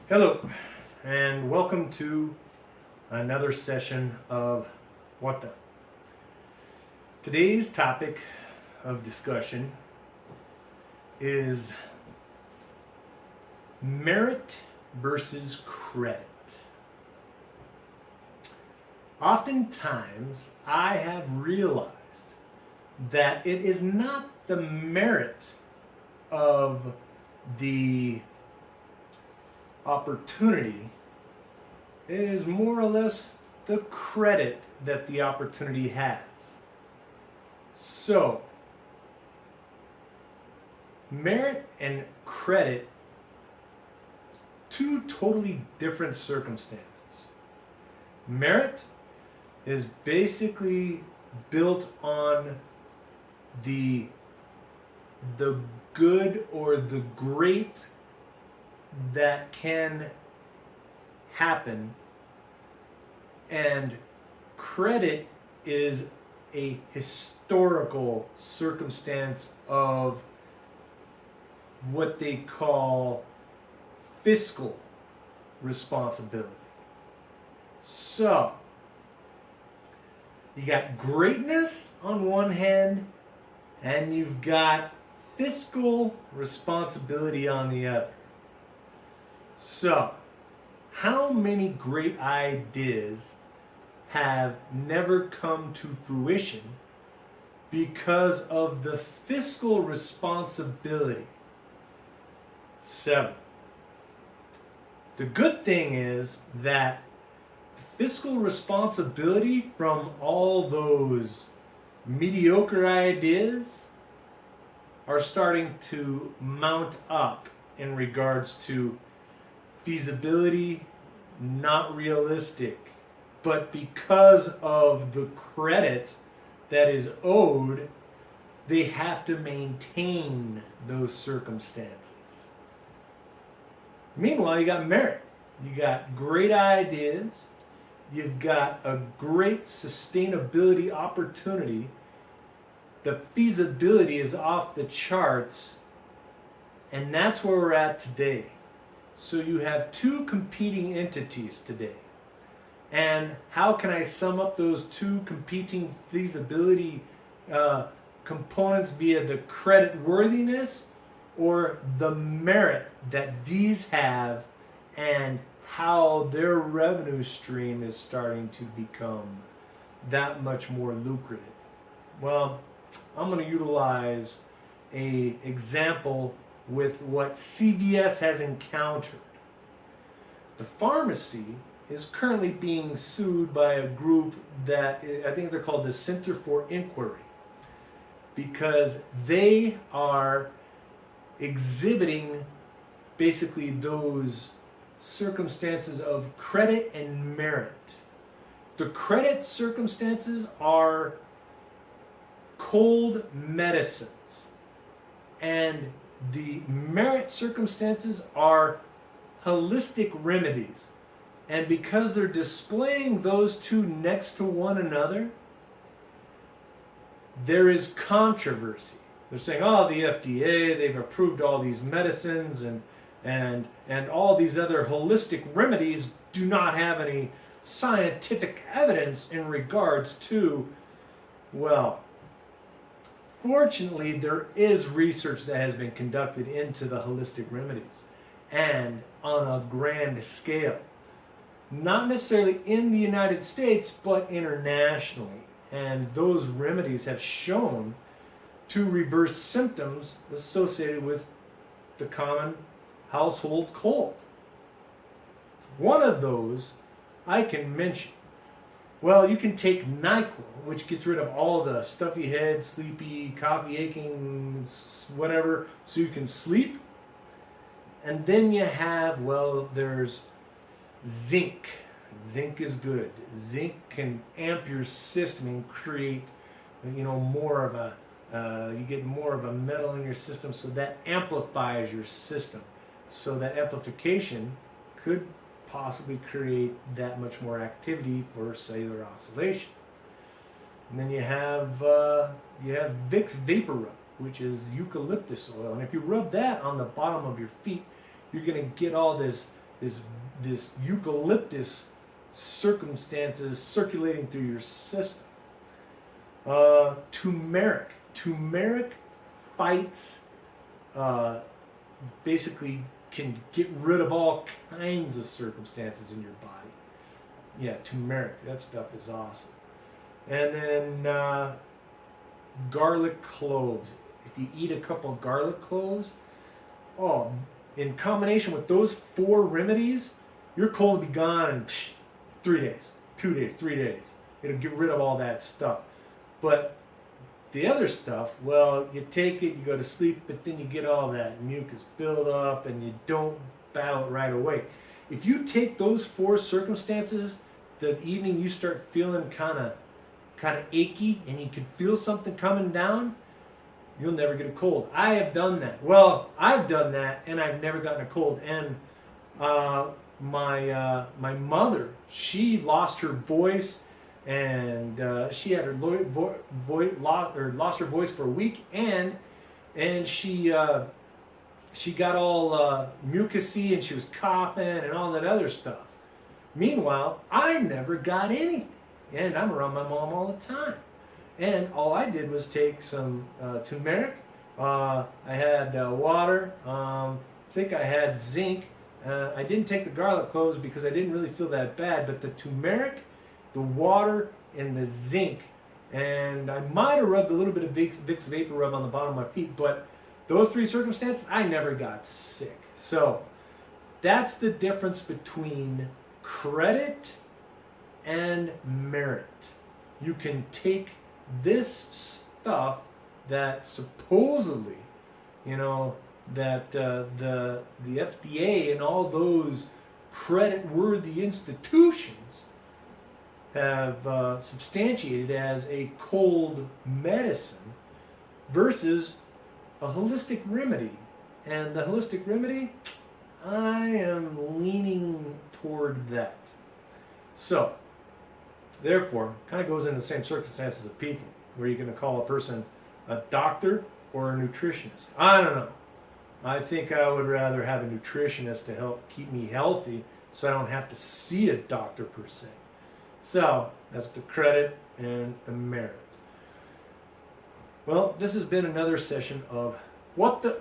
Hello, and welcome to another session of What the. Today's topic of discussion is merit versus credit. Oftentimes, I have realized that it is not the merit of the opportunity, it is more or less the credit that the opportunity has. So, merit and credit, two totally different circumstances. Merit is basically built on the good or the great that can happen, and credit is a historical circumstance of what they call fiscal responsibility. So, you got greatness on one hand, and you've got fiscal responsibility on the other. So, how many great ideas have never come to fruition because of the fiscal responsibility? 7. The good thing is that fiscal responsibility from all those mediocre ideas are starting to mount up in regards to feasibility, not realistic, but because of the credit that is owed, they have to maintain those circumstances. Meanwhile, you got merit. You got great ideas. You've got a great sustainability opportunity. The feasibility is off the charts, and that's where we're at today. So you have two competing entities today. And how can I sum up those two competing feasibility components via the credit worthiness or the merit that these have and how their revenue stream is starting to become that much more lucrative? Well, I'm going to utilize an example with what CVS has encountered. The pharmacy is currently being sued by a group that I think they're called the Center for Inquiry, because they are exhibiting basically those circumstances of credit and merit. The credit circumstances are cold medicines, and the merit circumstances are holistic remedies. And because they're displaying those two next to one another, there is controversy. They're saying, oh, the FDA, they've approved all these medicines and all these other holistic remedies do not have any scientific evidence in regards to, well, fortunately, there is research that has been conducted into the holistic remedies and on a grand scale. Not necessarily in the United States, but internationally. And those remedies have shown to reverse symptoms associated with the common household cold. One of those I can mention. Well, you can take NyQuil, which gets rid of all the stuffy head, sleepy, coffee aching, whatever, so you can sleep. And then you have, well, there's zinc. Zinc is good. Zinc can amp your system and create, more of a, you get more of a metal in your system, so that amplifies your system. So that amplification could possibly create that much more activity for cellular oscillation. And then you have Vicks Vapor Rub, which is eucalyptus oil, and if you rub that on the bottom of your feet, you're going to get all this this eucalyptus circumstances circulating through your system. Turmeric. Turmeric fights, basically can get rid of all kinds of circumstances in your body. Yeah, turmeric. That stuff is awesome. And then garlic cloves. If you eat a couple of garlic cloves, oh, in combination with those 4 remedies, your cold will be gone in 3 days, 2 days, 3 days. It'll get rid of all that stuff. But the other stuff, well, you take it, you go to sleep, but then you get all that mucus build up and you don't battle it right away. If you take those 4 circumstances, the evening you start feeling kind of achy and you can feel something coming down, you'll never get a cold. I have done that. Well, I've done that and I've never gotten a cold. And my mother, she lost her voice, and she had her lost her voice for a week, and she got all mucusy, and she was coughing and all that other stuff. Meanwhile, I never got anything, and I'm around my mom all the time. And all I did was take some turmeric. I had water. I think I had zinc. I didn't take the garlic cloves because I didn't really feel that bad, but the turmeric, the water, and the zinc, and I might have rubbed a little bit of Vicks Vapor Rub on the bottom of my feet, but those 3 circumstances, I never got sick. So that's the difference between credit and merit. You can take this stuff that supposedly, that the FDA and all those credit-worthy institutions have substantiated as a cold medicine versus a holistic remedy. And the holistic remedy, I am leaning toward that. So, therefore, kind of goes into the same circumstances of people, where you're going to call a person a doctor or a nutritionist. I don't know. I think I would rather have a nutritionist to help keep me healthy so I don't have to see a doctor per se. So, that's the credit and the merit. Well, this has been another session of What the